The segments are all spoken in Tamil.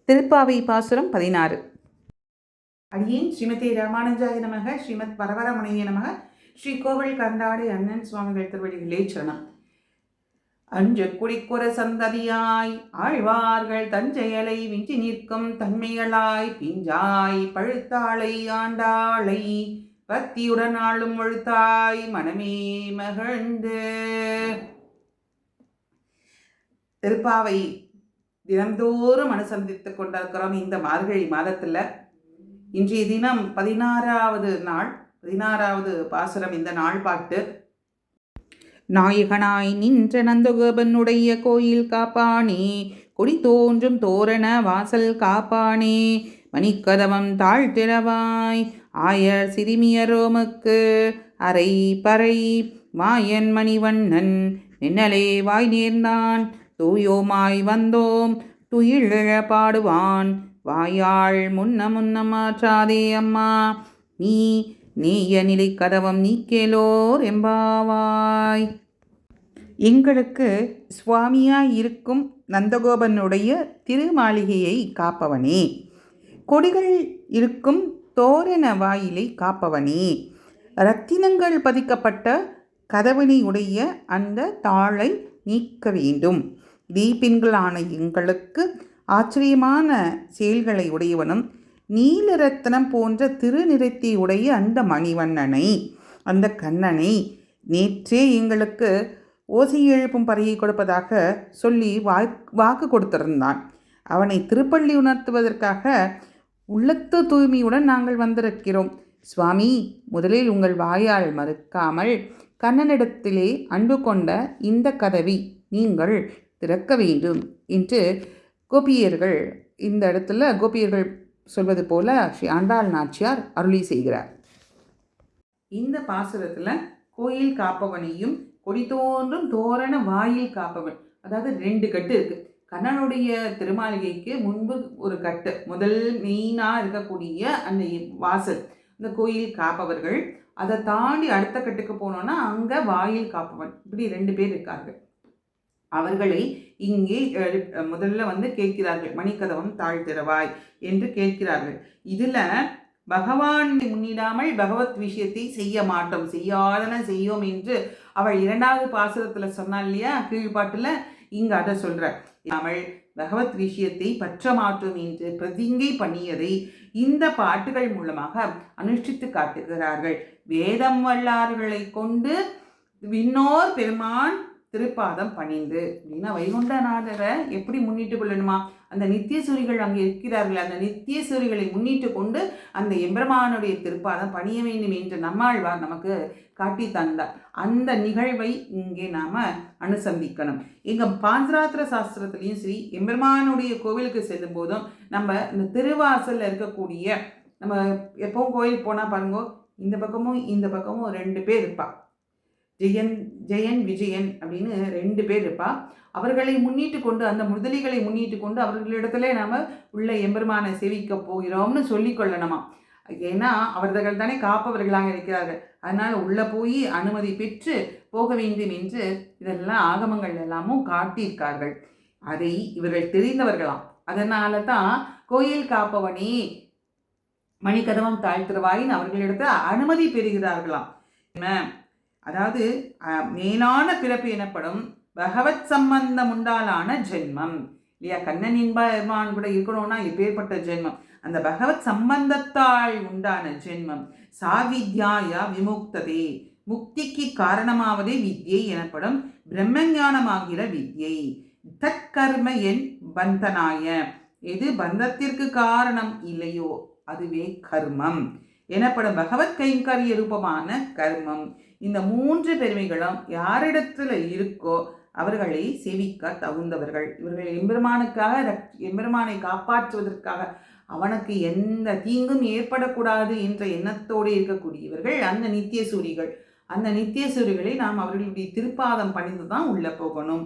திருப்பாவை பாசுரம் 16. அடியேன் ஸ்ரீமதி ராமானுஜாய நமக, ஸ்ரீமத் பரவரமுனைய நமக, ஸ்ரீ கோவில் கண்டாடி அண்ணன் சுவாமிகள் திருவடிகளே சரணம். அஞ்ச குடிக்குற சந்ததியாய் ஆழ்வார்கள் தஞ்சையலை விஞ்சி நிற்கும் தன்மைகளாய் பிஞ்சாய் பழுத்தாளை ஆண்டாளை பக்தியுடன் ஆளும் ஒழுத்தாய் மனமே மகிழ்ந்து. திருப்பாவை தினந்தோறும் அனுசந்தித்துக் கொண்டிருக்கிறோம். இந்த மார்கழி மாதத்தில் இன்றைய தினம் 16வது பாசுரம். இந்த நாள் பாட்டு: நாயகனாய் நின்ற நந்தகோபனுடைய கோயில் காப்பானே, கொடி தோன்றும் தோரண வாசல் காப்பானே, மணிக்கதவம் தாழ்த்திரவாய் ஆயர் சிறுமியரோமுக்கு அரை பறை மாயன் மணிவண்ணன் நின்னலே வாய் நேர்ந்தான் தூயோமாய் வந்தோம் துயிழ பாடுவான் வாயாள் முன்னமாற்றாதே அம்மா நீ நேய நிலை கதவம் நீக்கேலோர் எம்பாவாய். எங்களுக்கு சுவாமியாய் இருக்கும் நந்தகோபனுடைய திருமாளிகையை காப்பவனே, கொடிகள் இருக்கும் தோரண வாயிலை காப்பவனே, இரத்தினங்கள் பதிக்கப்பட்ட கதவினை உடைய அந்த தாளை நீக்க வேண்டும். தீபின்களான எங்களுக்கு ஆச்சரியமான செயல்களை உடையவனும் நீலரத்னம் போன்ற திருநிறத்தை உடைய அந்த மணிவண்ணனை, அந்த கண்ணனை நேற்றே எங்களுக்கு ஓசை எழுப்பும் பறையை கொடுப்பதாக சொல்லி வாக்கு கொடுத்திருந்தான். அவனை திருப்பள்ளி உணர்த்துவதற்காக உள்ளத்து தூய்மையுடன் நாங்கள் வந்திருக்கிறோம். சுவாமி, முதலில் உங்கள் வாயால் மறுக்காமல் கண்ணனிடத்திலே அன்பு கொண்ட இந்த கதவை நீங்கள் திறக்க வேண்டும் என்று கோபியர்கள், இந்த இடத்துல கோபியர்கள் சொல்வது போல ஸ்ரீ ஆண்டாள் நாச்சியார் அருளி செய்கிறார். இந்த பாசுரத்தில் கோயில் காப்பவனையும் கொடி தோன்றும் தோரண வாயில் காப்பவன், அதாவது 2 கட்டு இருக்கு. கண்ணனுடைய திருமாளிகைக்கு முன்பு ஒரு கட்டு, முதல் மெயினாக இருக்கக்கூடிய அந்த வாசல், இந்த கோயில் காப்பவர்கள். அதை தாண்டி அடுத்த கட்டுக்கு போனோன்னா அங்கே வாயில் காப்பவன். இப்படி 2 பேர் இருக்கார்கள். அவர்களை இங்கே முதல்ல கேட்கிறார்கள், மணிக்கதவம் தாழ்த்திரவாய் என்று கேட்கிறார்கள். இதில் பகவான் முன்னிடாமல் பகவத் விஷயத்தை செய்ய மாட்டோம், செய்யாதன செய்யோம் என்று அவள் 2வது பாசுரத்தில் சொன்னாள் இல்லையா, கீழ்பாட்டில். இங்கே அதை சொல்கிற அவள் பகவத் விஷயத்தை பற்ற மாட்டோம் என்று பிரதிங்கை பண்ணியதை இந்த பாட்டுகள் மூலமாக அனுஷ்டித்து காட்டுகிறார்கள். வேதம் வல்லார்களை கொண்டு விண்ணோர் பெருமான் திருப்பாதம் பணிந்து அப்படின்னா வைகுண்டநாதரை எப்படி முன்னிட்டு கொள்ளணுமா? அந்த நித்தியசூரிகள் அங்கே இருக்கிறார்கள். அந்த நித்தியசூரிகளை முன்னிட்டு கொண்டு அந்த எம்பெருமானுடைய திருப்பாதம் பணிய வேண்டும் என்று நம்மாழ்வார் நமக்கு காட்டி தந்தார். அந்த நிகழ்வை இங்கே நாம் அனுசந்திக்கணும். எங்கள் பாஞ்சராத்திர சாஸ்திரத்துலேயும் சரி, எம்பெருமானுடைய கோவிலுக்கு செல்லும் போதும் நம்ம இந்த திருவாசலில் இருக்கக்கூடிய, நம்ம எப்பவும் கோயிலுக்கு போனால் பாருங்கோ, இந்த பக்கமும் 2 பேர் இருப்பா. ஜெயன் விஜயன் அப்படின்னு 2 பேர் இருப்பா. அவர்களை முன்னிட்டு கொண்டு, அந்த முதலிகளை முன்னிட்டு கொண்டு அவர்களிடத்துல நாம் உள்ள எம்பெருமானை சேவிக்க போகிறோம்னு சொல்லிக்கொள்ளணுமா. ஏன்னா அவர்கள் தானே காப்பவர்களாக இருக்கிறார்கள். அதனால் உள்ளே போய் அனுமதி பெற்று போக வேண்டும் என்று இதெல்லாம் ஆகமங்கள் எல்லாமும் காட்டியிருக்கார்கள். அதை இவர்கள் தெரிந்தவர்களாம். அதனால தான் கோயில் காப்பவனே மணிக்கதவம் தாழ்த்திரவாயின்னு அவர்களிடத்தில் அனுமதி பெறுகிறார்களாம். அதாவது மேலான பிறப்பு எனப்படும் பகவத் சம்பந்தம் உண்டாலான ஜென்மம் இல்லையா? கண்ணன் என்பான் கூட இருக்கணும்னா எப்பேற்பட்ட ஜென்மம்? அந்த பகவத் சம்பந்தத்தால் உண்டான ஜென்மம். சாவித்யாயா விமுக்ததே, முக்திக்கு காரணமாவதே வித்யை எனப்படும் பிரம்மஞானமாகிற வித்யை. தற்கர்ம என் பந்தனாய, எது பந்தத்திற்கு காரணம் இல்லையோ அதுவே கர்மம் எனப்படும் பகவத் கைங்கரிய ரூபமான கர்மம். இந்த 3 பெருமைகளும் யாரிடத்தில் இருக்கோ அவர்களை சேவிக்க தகுந்தவர்கள். இவர்கள் எம்பெருமானுக்காக, எம்பெருமானை காப்பாற்றுவதற்காக, அவனுக்கு எந்த தீங்கும் ஏற்படக்கூடாது என்ற எண்ணத்தோடு இருக்கக்கூடியவர்கள் அந்த நித்தியசூரிகள். அந்த நித்தியசூரிகளை நாம் அவர்களுடைய திருப்பாதம் பணிந்து தான் உள்ளே போகணும்.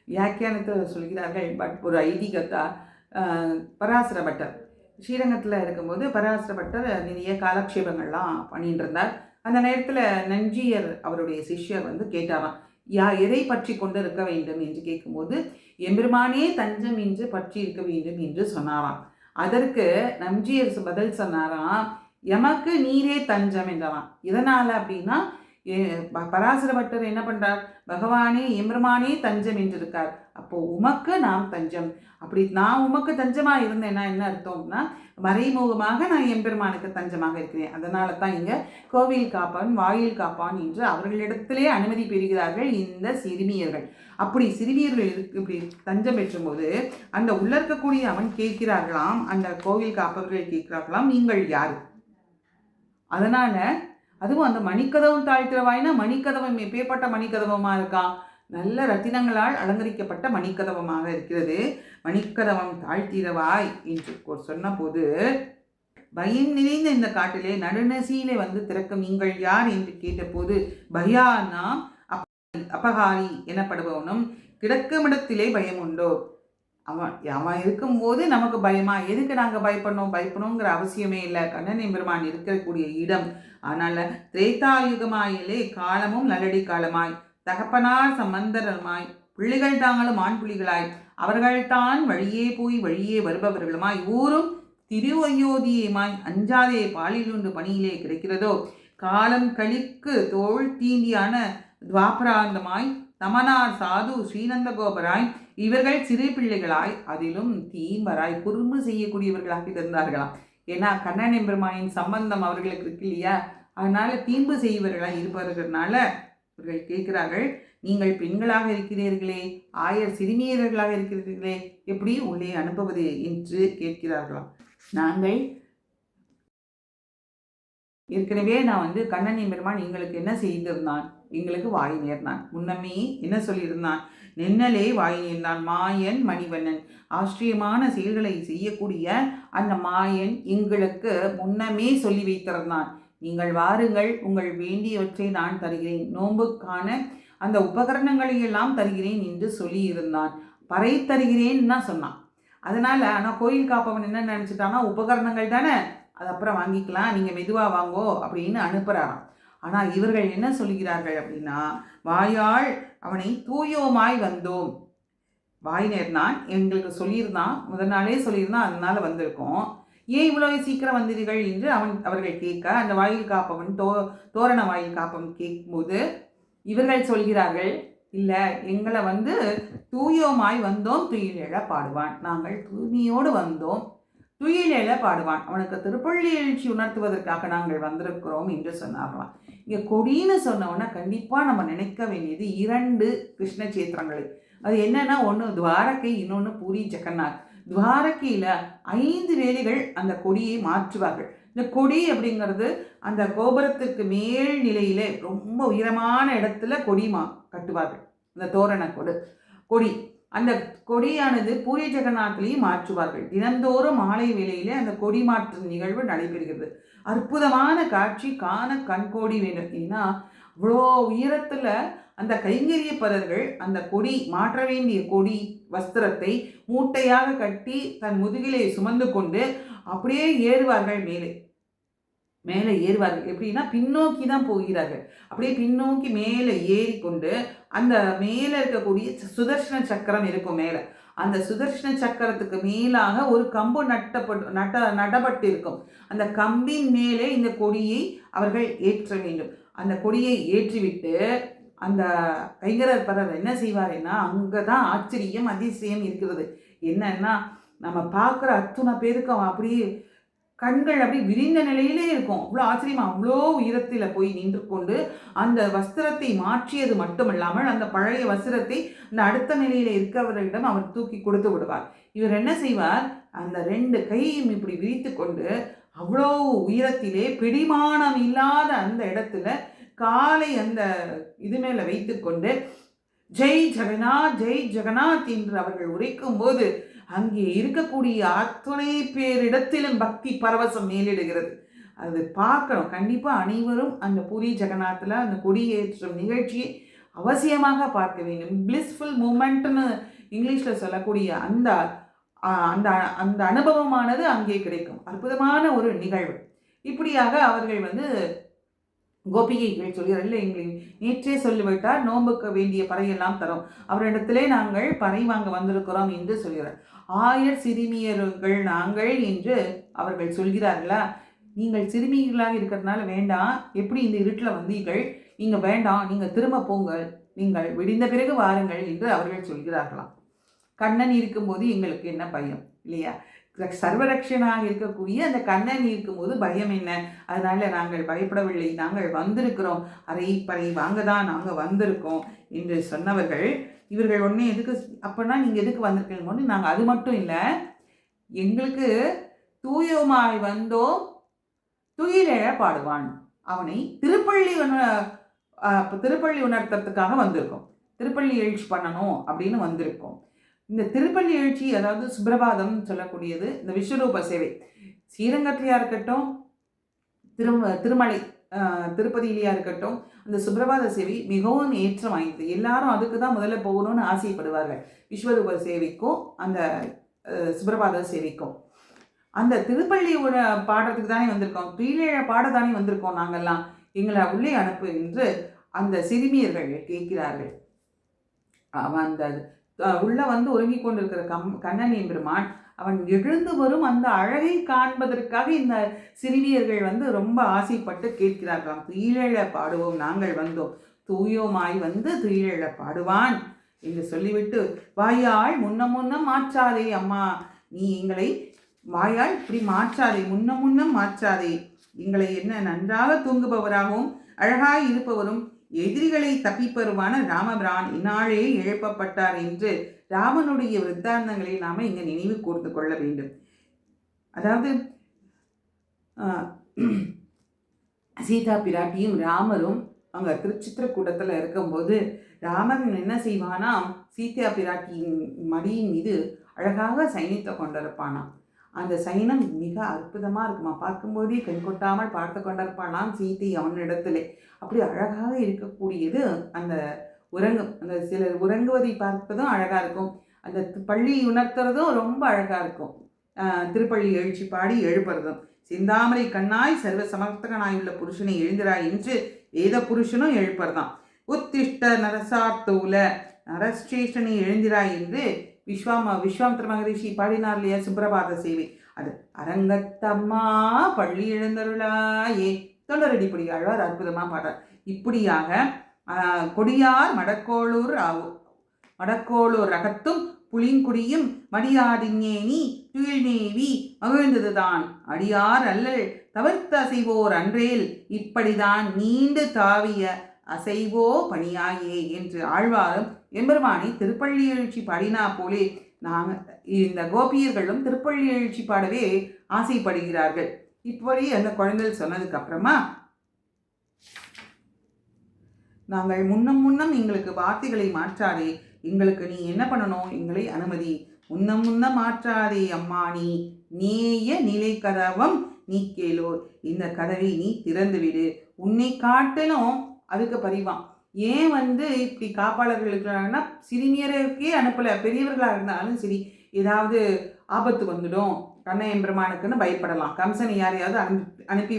வியாக்கியானத்தை சொல்கிறார்கள். பட் ஒரு ஐதீகத்தா பராசர பட்டர் ஸ்ரீரங்கத்தில் இருக்கும்போது பராசர பட்டர் நிறைய காலக்ஷேபங்கள்லாம் பண்ணிட்டு இருந்தார். அந்த நேரத்தில் நஞ்சியர் அவருடைய சிஷ்யர் கேட்டாராம், எதை பற்றி கொண்டு இருக்க வேண்டும் என்று கேட்கும்போது, எம்பெருமானே தஞ்சம் என்று பற்றி இருக்க வேண்டும் என்று சொன்னாராம். அதற்கு நம்ஜியர் பதில் சொன்னாராம், எமக்கு நீரே தஞ்சம் என்றாராம். இதனால அப்படின்னா பராசர பட்டர் என்ன பண்றார், பகவானே எம்பெருமானே தஞ்சம் என்று இருக்கார். அப்போ உமக்கு நாம் தஞ்சம். அப்படி நான் உமக்கு தஞ்சமா இருந்தேன்னா என்ன அர்த்தம்னா, மறைமுகமாக நான் எம்பெருமானுக்கு தஞ்சமாக இருக்கிறேன். அதனால தான் இங்க கோவில் காப்பான் வாயில் காப்பான் என்று அவர்களிடத்திலே அனுமதி பெறுகிறார்கள் இந்த சிறுமியர்கள். அப்படி சிறுமியர்கள் இப்படி தஞ்சம் பெற்றும்போது அந்த உள்ள இருக்கக்கூடிய அவன் கேட்கிறார்களாம், அந்த கோவில் காப்பவர்கள் கேட்கிறார்களாம், நீங்கள் யார்? அதனால அதுவும் அந்த மணிக்கதவம் தாழ்த்திரவாய்னா மணிக்கதவம் எப்பேற்பட்ட மணிக்கதவமாக இருக்கான், நல்ல ரத்தினங்களால் அலங்கரிக்கப்பட்ட மணிக்கதவமாக இருக்கிறது. மணிக்கதவம் தாழ்த்திரவாய் என்று சொன்ன போது பயம் நிறைந்த இந்த காட்டிலே நடுநசியிலே வந்து திறக்கும் நீங்கள் யார் என்று கேட்டபோது பயானா அபகாரி எனப்படுபவனும் கிடக்குமிடத்திலே பயம் உண்டோ, அவன் இருக்கும்போது நமக்கு பயமா, எதுக்கு நாங்கள் பயப்படணுங்கிற அவசியமே இல்லை. கண்ணன் எம்பெருமான் இருக்கக்கூடிய இடம். அதனால திரேதாயுகமாயிலே காலமும் நல்லடி காலமாய் தகப்பனார் சம்பந்தரமாய் பிள்ளைகள் தாங்களும் ஆண் புலிகளாய் அவர்கள்தான் வழியே போய் வழியே வருபவர்களுமாய் ஊரும் திருவயோதியமாய் அஞ்சாதே பாலிலுண்டு பணியிலே கிடைக்கிறதோ காலம் கழிக்கு தோல் தீண்டியான துவாபராந்தமாய் தமனார் சாது ஸ்ரீநந்த கோபராய் இவர்கள் சிறு பிள்ளைகளாய் அதிலும் தீம்பராய் குறும்பு செய்யக்கூடியவர்களாக இருந்தார்களாம். ஏன்னா கண்ணன் எம்பெருமானின் சம்பந்தம் அவர்களுக்கு இருக்கு இல்லையா, அதனால தீம்பு செய்வர்களாய் இருப்பவர்களால இவர்கள் கேட்கிறார்கள், நீங்கள் பெண்களாக இருக்கிறீர்களே, ஆயர் சிறுமியர்களாக இருக்கிறீர்களே, எப்படி உள்ளே அனுப்புவது என்று கேட்கிறார்களாம். நாங்கள் ஏற்கனவே நான் கண்ணன் எம்பெருமான் எங்களுக்கு என்ன செய்திருந்தான், எங்களுக்கு வாய் நேர்ந்தான். முன்னமே என்ன சொல்லியிருந்தான், நென்னலே வாய் நேர்ந்தான். மாயன் மணிவண்ணன் ஆச்சரியமான செயல்களை செய்யக்கூடிய அந்த மாயன் எங்களுக்கு முன்னமே சொல்லி வைத்திருந்தான். நீங்கள் வாருங்கள், உங்கள் வேண்டியவற்றை நான் தருகிறேன், நோன்புக்கான அந்த உபகரணங்களை எல்லாம் தருகிறேன் என்று சொல்லி இருந்தான். பறை தருகிறேன்னு தான் சொன்னான். அதனால ஆனால் கோயில் காப்பவன் என்ன நினச்சிட்டான்னா, உபகரணங்கள் தானே, அது அப்புறம் வாங்கிக்கலாம், நீங்கள் மெதுவாக வாங்கோ அப்படின்னு அனுப்புகிறாராம். ஆனால் இவர்கள் என்ன சொல்கிறார்கள் அப்படின்னா, வாயால் அவனை தூயோமாய் வந்தோம். வாய் நேர்ந்தான் எங்களுக்கு சொல்லியிருந்தான், முதல் நாளே சொல்லியிருந்தான், அதனால வந்திருக்கோம், ஏன் இவ்வளோ சீக்கிரம் வந்தீர்கள் என்று அவர்கள் கேட்க, அந்த வாயில் காப்பவன் தோரண வாயில் காப்பவன் கேட்கும்போது இவர்கள் சொல்கிறார்கள், இல்லை எங்களை தூயோமாய் வந்தோம், துயிலெழ பாடுவான், நாங்கள் தூய்மையோடு வந்தோம், துயிலெழ பாடுவான், அவனுக்கு திருப்பள்ளி எழுச்சி உணர்த்துவதற்காக நாங்கள் வந்திருக்கிறோம் என்று சொன்னார்களாம். இங்கே கொடின்னு சொன்னவொன்னா கண்டிப்பாக நம்ம நினைக்க வேண்டியது 2 கிருஷ்ண சேத்திரங்கள். அது என்னன்னா, ஒன்று துவாரகை, இன்னொன்று பூரி ஜெகநாத். துவாரகையில் 5 வேளைகள் அந்த கொடியை மாற்றுவார்கள். இந்த கொடி அப்படிங்கிறது அந்த கோபுரத்துக்கு மேல் நிலையிலே ரொம்ப உயரமான இடத்துல கொடி கட்டுவார்கள். இந்த தோரண கொடி அந்த கொடியானது பூரி ஜெகநாத்லையும் மாற்றுவார்கள். தினந்தோறும் மாலை வேளையிலே அந்த கொடி மாற்றும் நிகழ்வு நடைபெறுகிறது. அற்புதமான காட்சி, காண கண்கோடி வேண்டும். ஏன்னா இவ்வளோ உயரத்தில் அந்த கைங்கரியப்பதர்கள் அந்த கொடி மாற்ற வேண்டிய கொடி வஸ்திரத்தை மூட்டையாக கட்டி தன் முதுகிலே சுமந்து கொண்டு அப்படியே ஏறுவார்கள். மேலே ஏறுவார்கள். எப்படின்னா பின்னோக்கி தான் போகிறார்கள். அப்படியே பின்னோக்கி மேலே ஏறிக்கொண்டு அந்த மேலே இருக்கக்கூடிய சுதர்ஷன சக்கரம் இருக்கும் மேலே. அந்த சுதர்ஷன சக்கரத்துக்கு மேலாக ஒரு கம்பு நடப்பட்டு இருக்கும். அந்த கம்பின் மேலே இந்த கொடியை அவர்கள் ஏற்ற வேண்டும். அந்த கொடியை ஏற்றிவிட்டு அந்த கைங்கரப்பரர் என்ன செய்வாருன்னா, அங்கே தான் ஆச்சரியம் அதிசயம் இருக்கிறது. என்னன்னா, நம்ம பார்க்குற அத்தனை பேருக்கு அவன் அப்படியே கண்கள் அப்படி விரிந்த நிலையிலே இருக்கும். அவ்வளோ ஆச்சரியமா அவ்வளோ உயரத்தில் போய் நின்று கொண்டு அந்த வஸ்திரத்தை மாற்றியது மட்டுமல்லாமல் அந்த பழைய வஸ்திரத்தை அந்த அடுத்த நிலையில் இருக்கிறவர்களிடம் அவர் தூக்கி கொடுத்து விடுவார். இவர் என்ன செய்வார், அந்த 2 கையும் இப்படி விரித்து கொண்டு அவ்வளோ உயரத்திலே பிடிமானம் இல்லாத அந்த இடத்துல காலை அந்த இது மேலே வைத்து கொண்டு ஜெய் ஜெகநாத் ஜெய் ஜெகநாத் என்று அவர்கள் உரைக்கும் போது அங்கே இருக்கக்கூடிய அத்தனை பேரிடத்திலும் பக்தி பரவசம் மேலிடுகிறது. அது பார்க்கணும். கண்டிப்பாக அனைவரும் அந்த பூரி ஜெகநாத்தில் அந்த கொடியேற்றும் நிகழ்ச்சியை அவசியமாக பார்க்க வேண்டும். பிளிஸ்ஃபுல் மூமெண்ட்னு இங்கிலீஷில் சொல்லக்கூடிய அந்த அந்த அந்த அனுபவமானது அங்கே கிடைக்கும். அற்புதமான ஒரு நிகழ்வு. இப்படியாக அவர்கள் கோபிகைகள் சொல்கிறார், இல்லை எங்களை நேற்றே சொல்லிவிட்டார், நோன்புக்கு வேண்டிய பறையெல்லாம் தரும், அவரிடத்திலே நாங்கள் பறை வாங்க வந்திருக்கிறோம் என்று சொல்கிறார். 1000 சிறுமியர்கள் நாங்கள் என்று அவர்கள் சொல்கிறார்களா? நீங்கள் சிறுமிகளாக இருக்கிறதுனால வேண்டாம், எப்படி இந்த இருட்டில் வந்தீர்கள், நீங்கள் வேண்டாம், நீங்கள் திரும்ப போங்கள், நீங்கள் விடிந்த பிறகு வாருங்கள் என்று அவர்கள் சொல்கிறார்களாம். கண்ணன் இருக்கும்போது எங்களுக்கு என்ன பயம் இல்லையா? சர்வரக்ஷனாக இருக்கக்கூடிய அந்த கண்ணன் இருக்கும்போது பயம் என்ன? அதனால நாங்கள் பயப்படவில்லை, நாங்கள் வந்திருக்கிறோம், பறை வாங்க தான் நாங்கள் வந்திருக்கோம் என்று சொன்னவர்கள். இவர்கள் ஒன்று எதுக்கு அப்போனா நீங்கள் எதுக்கு வந்திருக்கீங்க? நாங்கள் அது மட்டும் இல்லை, எங்களுக்கு தூயமாய் வந்தோம், துயிலெழ பாடுவான், அவனை திருப்பள்ளி உணர்த்துறதுக்காக வந்திருக்கோம், திருப்பள்ளி எழுச்சி பண்ணணும் அப்படின்னு வந்திருக்கோம். இந்த திருப்பள்ளி எழுச்சி, அதாவது சுப்பிரபாதம் சொல்லக்கூடியது, இந்த விஸ்வரூப சேவை ஸ்ரீரங்கத்திலையா இருக்கட்டும், திருமலை திருப்பதியிலையா இருக்கட்டும், அந்த சுப்பிரபாத சேவை மிகவும் ஏற்றம் வாய்ந்தது. எல்லாரும் அதுக்கு தான் முதல்ல போகணும்னு ஆசைப்படுவார்கள், விஸ்வரூப சேவைக்கும் அந்த சுப்பிரபாத சேவைக்கும். அந்த திருப்பள்ளி பாடுறதுக்கு தானே வந்திருக்கோம், துயிலெழ பாட தானே வந்திருக்கோம், நாங்கள்லாம் எங்களை உள்ளே அனுப்பு என்று அந்த சிறுமியர்கள் கேட்கிறார்கள். அவன் அந்த உள்ளே வந்து உறங்கி கொண்டிருக்கிற கண்ணன் எம்பெருமான் அவன் எழுந்து வரும் அந்த அழகை காண்பதற்காக இந்த சிறுமியர்கள் வந்து ரொம்ப ஆசைப்பட்டு கேட்கிறார்களாம். துயிலெழ பாடுவோம், நாங்கள் வந்தோம், தூயோமாய் வந்து துயிலெழ பாடுவான் என்று சொல்லிவிட்டு, வாயாள் முன்னம் மாற்றாதே அம்மா, நீ எங்களை வாயால் இப்படி மாற்றாதே, முன்னம் மாற்றாதே, எங்களை என்ன நன்றாக தூங்குபவராகவும் அழகாய் இருப்பவரும் எதிரிகளை தப்பிப்பருவான ராமபிரான் இந்நாளே எழுப்பப்பட்டார் என்று ராமனுடைய விருத்தாந்தங்களை நாம் இங்கே நினைவு கூர்ந்து கொள்ள வேண்டும். அதாவது சீதா பிராட்டியும் ராமரும் அங்கே திருச்சித்திரக்கூடத்தில் இருக்கும்போது ராமன் என்ன செய்வானாம், சீதா பிராட்டியின் மடியின் மீது அழகாக சைனித்து கொண்டிருப்பானாம். அந்த சைனம் மிக அற்புதமாக இருக்குமா, பார்க்கும்போதே கண் கொட்டாமல் பார்த்து கொண்டிருப்பானாம் சீதை அவனிடத்திலே. அப்படி அழகாக இருக்கக்கூடியது அந்த அந்த சிலர் உறங்குவதை பார்ப்பதும் அழகாக இருக்கும், அந்த பள்ளி உணர்த்துறதும் ரொம்ப அழகாக இருக்கும். திருப்பள்ளி எழுச்சி பாடி எழுப்புறதும், செந்தாமரை கண்ணாய் சர்வ சமர்த்தகனாயுள்ள புருஷனை எழுந்திராய் என்று வேத புருஷனும் எழுப்புறதான். உத்திஷ்ட நரசார்த்தூல நரஸ்ரேஷ்டனை எழுந்திராய் என்று விஸ்வாமித்திர மகரிஷி பாடினார் இல்லையா சுப்பிரபாத சேவை. அது அரங்கத்தம்மா பள்ளி எழுந்தருளாயே, தொண்டரடிப்படி ஆழ்வார் அற்புதமாக பாடுறார். இப்படியாக கொடியார் மடக்கோளூர் ரகத்தும் புளிங்குடியும் மடியாடிஞேனி துயில்மேவி மகிழ்ந்ததுதான் அடியார் அல்லல் தவிர்த்து அசைவோர் அன்றேல், இப்படிதான் நீண்டு தாவிய அசைவோ பணியாயே என்று ஆழ்வாரும் எம்பெருமானை திருப்பள்ளி எழுச்சி பாடினா போலே நாங்கள் இந்த கோபியர்களும் திருப்பள்ளி எழுச்சி பாடவே ஆசைப்படுகிறார்கள். இப்படி அந்த குழந்தைகள் சொன்னதுக்கு அப்புறமா நாங்கள் முன்னம் எங்களுக்கு வார்த்தைகளை மாற்றாதே, எங்களுக்கு நீ என்ன பண்ணணும், எங்களை அனுமதி, முன்னம் மாற்றாதே அம்மா, நீ நேய நிலை கதவம் நீ கேளோர், இந்த கதவை நீ திறந்து விடு, உன்னை காட்டலும் அதுக்கு பரிவான். ஏன் வந்து இப்படி காப்பாளர்கள் இருக்கிறாங்கன்னா, சிறுமியருக்கே அனுப்பலை, பெரியவர்களாக இருந்தாலும் சரி, ஏதாவது ஆபத்து வந்துடும், கண்ண எம்பெருமானுக்குன்னு பயப்படலாம், கம்சனை யாரையாவது அனுப்பி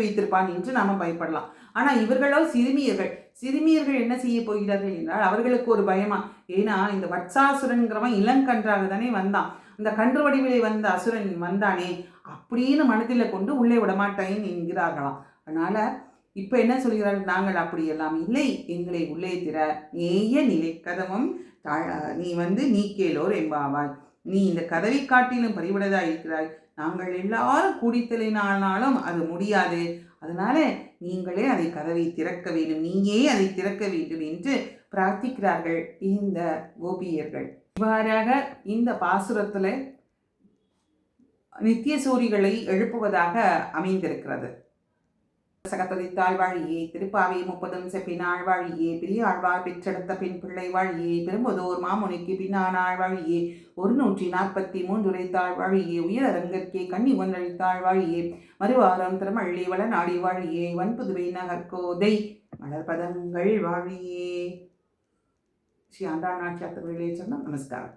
வைத்திருப்பான் என்று நாம் பயப்படலாம். ஆனால் இவர்களோ சிறுமியர்கள் என்ன செய்ய போகிறார்கள் என்றால் அவர்களுக்கு ஒரு பயமா, ஏன்னா இந்த வட்சாசுரன்கிறவன் இளங்கன்றாக தானே வந்தான், அந்த கன்று வடிவிலே வந்த அசுரன் வந்தானே அப்படின்னு மனதில் கொண்டு உள்ளே விடமாட்டேன் என்கிறார்களாம். அதனால் இப்போ என்ன சொல்கிறார்கள், நாங்கள் அப்படியெல்லாம் இல்லை, எங்களை உள்ளே திற, ஏய நிலை கதவும் நீ வந்து நீக்கேலோர் என்பாவாய், நீ இந்த கதவை காட்டிலும் பறிவிடதா இருக்கிறாய், நாங்கள் எல்லாரும் கூடித்தலினாலும் அது முடியாது, அதனால நீங்களே அதை கதவை திறக்க வேண்டும், நீயே அதை திறக்க வேண்டும் என்று பிரார்த்திக்கிறார்கள் இந்த கோபியர்கள். இவ்வாறாக இந்த பாசுரத்தில் நித்திய சூரிகளை எழுப்புவதாக அமைந்திருக்கிறது. சகத்தொழித்தாள் வாழியே, திருப்பாவை 30 செப்பினாள் வாழியே, பெரிய ஆழ்வார் பெற்றெடுத்த பெண் பிள்ளை வாழியே, பெரும்பதோர் மாமுனிக்கு பின்னானாள் வாழியே, 143 உரைத்தாள் வாழியே, உயரங்கற்கே கண்ணி ஒன்றழித்தாள் வாழியே, மறுவாரம் திருமள்ளி வள நாடி வாழியே, வன்புதுவை நகர்கோதை மலர்பதங்கள் வாழியே. ஸ்ரீ ஆண்டாள் நாச்சியார் திருவிழே சொன்ன நமஸ்காரம்.